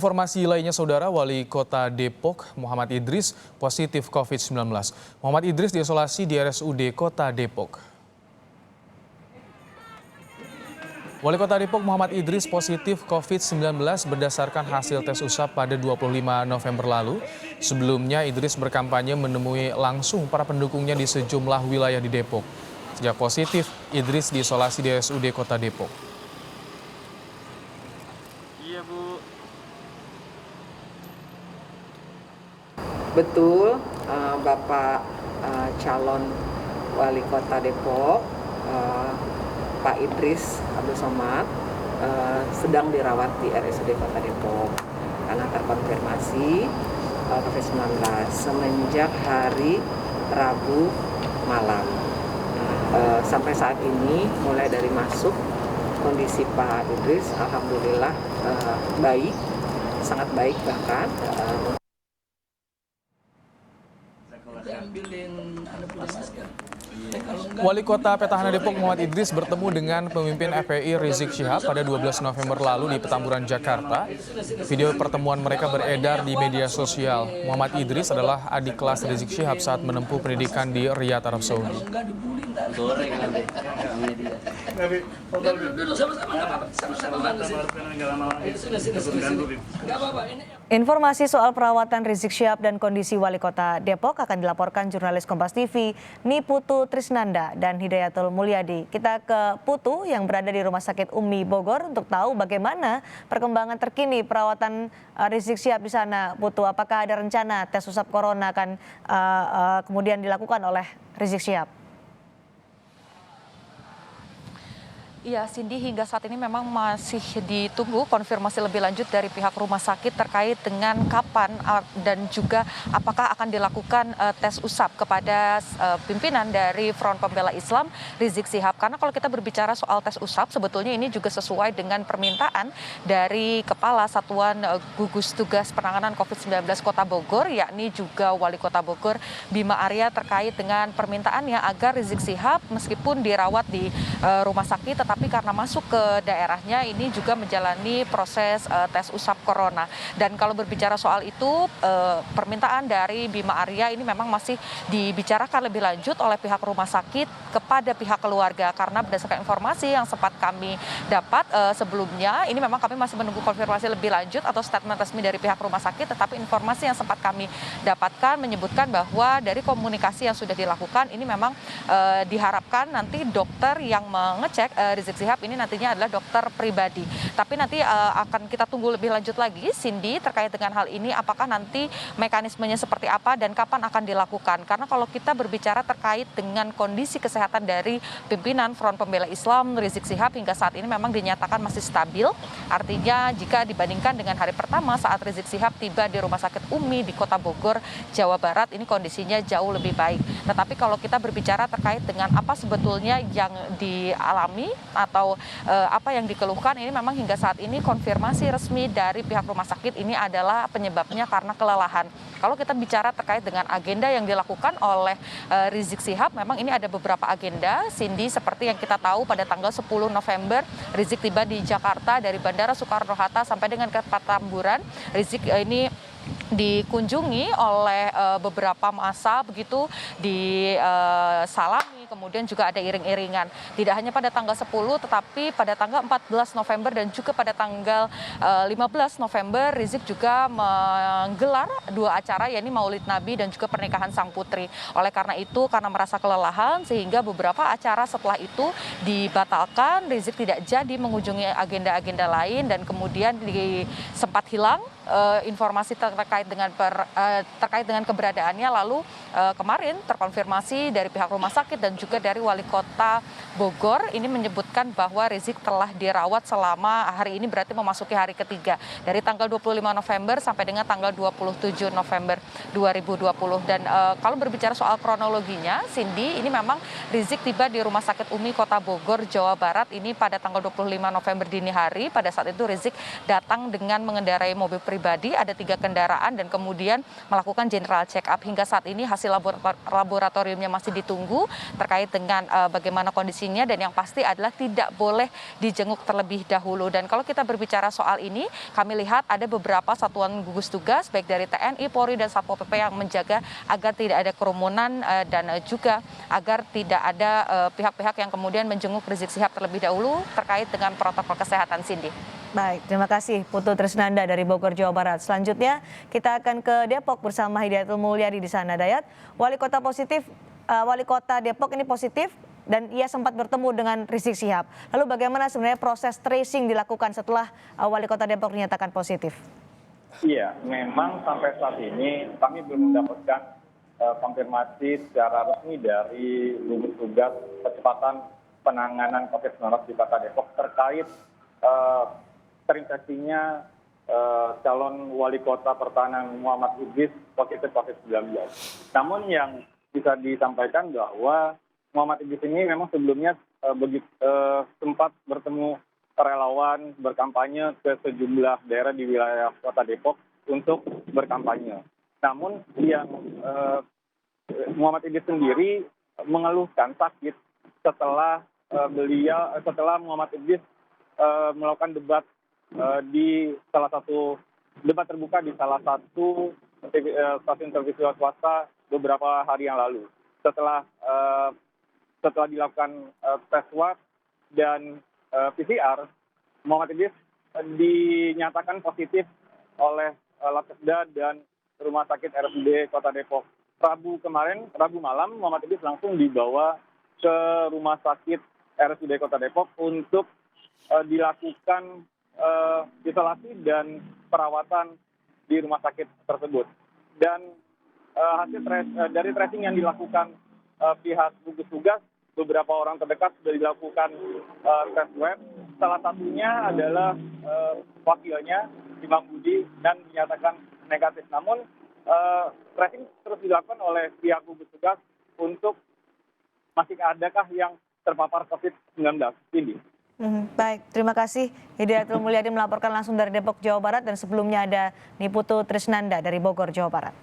Informasi lainnya, Saudara, Wali Kota Depok Muhammad Idris positif COVID-19. Muhammad Idris diisolasi di RSUD Kota Depok. Wali Kota Depok Muhammad Idris positif COVID-19 berdasarkan hasil tes usap pada 25 November lalu. Sebelumnya, Idris berkampanye menemui langsung para pendukungnya di sejumlah wilayah di Depok. Sejak positif, Idris diisolasi di RSUD Kota Depok. Iya, Bu. Betul, Bapak calon Wali Kota Depok, Pak Idris Abdul Somad, sedang dirawat di RSUD Kota Depok karena terkonfirmasi COVID-19 semenjak hari Rabu malam. Sampai saat ini, mulai dari masuk, kondisi Pak Idris alhamdulillah baik, sangat baik bahkan. Wali Kota Petahana Depok Muhammad Idris bertemu dengan pemimpin FPI Rizik Syihab pada 12 November lalu di Petamburan, Jakarta. Video pertemuan mereka beredar di media sosial. Muhammad Idris adalah adik kelas Rizik Syihab saat menempuh pendidikan di Riyadh, Arab Saudi. Informasi soal perawatan Rizik Syihab dan kondisi Wali Kota Depok akan dilaporkan jurnalis Kompas TV Niputu Trisnanda dan Hidayatul Mulyadi. Kita ke Putu yang berada di Rumah Sakit Umi Bogor untuk tahu bagaimana perkembangan terkini perawatan Rizik Syihab di sana. Putu, apakah ada rencana tes usap corona akan kemudian dilakukan oleh Rizik Syihab? Iya, Cindy, hingga saat ini memang masih ditunggu konfirmasi lebih lanjut dari pihak rumah sakit terkait dengan kapan dan juga apakah akan dilakukan tes usap kepada pimpinan dari Front Pembela Islam Rizik Syihab. Karena kalau kita berbicara soal tes usap, sebetulnya ini juga sesuai dengan permintaan dari Kepala Satuan Gugus Tugas Penanganan COVID-19 Kota Bogor, yakni juga Wali Kota Bogor Bima Arya, terkait dengan permintaannya agar Rizik Syihab meskipun dirawat di rumah sakit, tapi karena masuk ke daerahnya ini juga menjalani proses tes usap corona. Dan kalau berbicara soal itu, permintaan dari Bima Arya ini memang masih dibicarakan lebih lanjut oleh pihak rumah sakit kepada pihak keluarga. Karena berdasarkan informasi yang sempat kami dapat sebelumnya, ini memang kami masih menunggu konfirmasi lebih lanjut atau statement resmi dari pihak rumah sakit, tetapi informasi yang sempat kami dapatkan menyebutkan bahwa dari komunikasi yang sudah dilakukan, ini memang diharapkan nanti dokter yang mengecek Rizik Syihab ini nantinya adalah dokter pribadi. Tapi nanti akan kita tunggu lebih lanjut lagi, Cindy, terkait dengan hal ini, apakah nanti mekanismenya seperti apa dan kapan akan dilakukan. Karena kalau kita berbicara terkait dengan kondisi kesehatan dari pimpinan Front Pembela Islam Rizik Syihab hingga saat ini memang dinyatakan masih stabil. Artinya jika dibandingkan dengan hari pertama saat Rizik Syihab tiba di Rumah Sakit Umi di Kota Bogor, Jawa Barat, ini kondisinya jauh lebih baik. Tetapi kalau kita berbicara terkait dengan apa sebetulnya yang dialami atau apa yang dikeluhkan, ini memang hingga saat ini konfirmasi resmi dari pihak rumah sakit ini adalah penyebabnya karena kelelahan. Kalau kita bicara terkait dengan agenda yang dilakukan oleh Rizik Syihab, memang ini ada beberapa agenda, Cindy, seperti yang kita tahu pada tanggal 10 November Rizik tiba di Jakarta dari Bandara Soekarno-Hatta sampai dengan ke Petamburan. Rizik ini dikunjungi oleh beberapa massa begitu, disalami, kemudian juga ada iring-iringan. Tidak hanya pada tanggal 10 tetapi pada tanggal 14 November dan juga pada tanggal 15 November Rizik juga menggelar dua acara, yakni Maulid Nabi dan juga pernikahan sang putri. Oleh karena itu, karena merasa kelelahan sehingga beberapa acara setelah itu dibatalkan. Rizik tidak jadi mengunjungi agenda-agenda lain dan kemudian sempat hilang informasi terkait dengan keberadaannya. Lalu kemarin terkonfirmasi dari pihak rumah sakit dan juga dari Wali Kota Bogor ini menyebutkan bahwa Rizik telah dirawat selama hari ini, berarti memasuki hari ketiga dari tanggal 25 November sampai dengan tanggal 27 November 2020. Dan kalau berbicara soal kronologinya, Cindy, ini memang Rizik tiba di Rumah Sakit Umi Kota Bogor, Jawa Barat ini pada tanggal 25 November dini hari. Pada saat itu Rizik datang dengan mengendarai mobil pribadi, ada 3 kendaraan dan kemudian melakukan general check up. Hingga saat ini hasil laboratoriumnya masih ditunggu terkait terkait dengan bagaimana kondisinya, dan yang pasti adalah tidak boleh dijenguk terlebih dahulu. Dan kalau kita berbicara soal ini, kami lihat ada beberapa satuan gugus tugas baik dari TNI, Polri, dan Satpol PP yang menjaga agar tidak ada kerumunan dan juga agar tidak ada pihak-pihak yang kemudian menjenguk Rizik Syihab terlebih dahulu terkait dengan protokol kesehatan, Cindy. Baik, terima kasih Putu Trisnanda dari Bogor, Jawa Barat. Selanjutnya kita akan ke Depok bersama Hidayatul Mulyadi di sana. Dayat, wali kota Depok ini positif dan ia sempat bertemu dengan Rizik Syihab. Lalu bagaimana sebenarnya proses tracing dilakukan setelah wali kota Depok dinyatakan positif? Iya, memang sampai saat ini kami belum mendapatkan konfirmasi secara resmi dari gugus tugas percepatan penanganan COVID-19 di Kota Depok terkait terinfeksinya calon wali kota pertahanan Muhammad Idris positif COVID-19. Namun yang bisa disampaikan bahwa Muhammad Idris ini memang sebelumnya sempat bertemu relawan berkampanye ke sejumlah daerah di wilayah Kota Depok untuk berkampanye. Namun yang Muhammad Idris sendiri mengeluhkan sakit setelah Muhammad Idris melakukan debat di salah satu debat terbuka di salah satu stasiun televisi swasta beberapa hari yang lalu. Setelah dilakukan tes swab dan PCR, Muhammad Idris dinyatakan positif oleh Labkesda dan Rumah Sakit RSUD Kota Depok. Rabu malam Muhammad Idris langsung dibawa ke Rumah Sakit RSUD Kota Depok untuk dilakukan isolasi dan perawatan di rumah sakit tersebut. Dan hasil dari tracing yang dilakukan pihak gugus tugas, beberapa orang terdekat sudah dilakukan tes swab. Salah satunya adalah wakilnya Imam Budi dan dinyatakan negatif. Namun tracing terus dilakukan oleh pihak gugus tugas untuk masih adakah yang terpapar COVID-19 ini. Baik, terima kasih Hidayatul Mulyadi melaporkan langsung dari Depok, Jawa Barat, dan sebelumnya ada Niputu Trisnanda dari Bogor, Jawa Barat.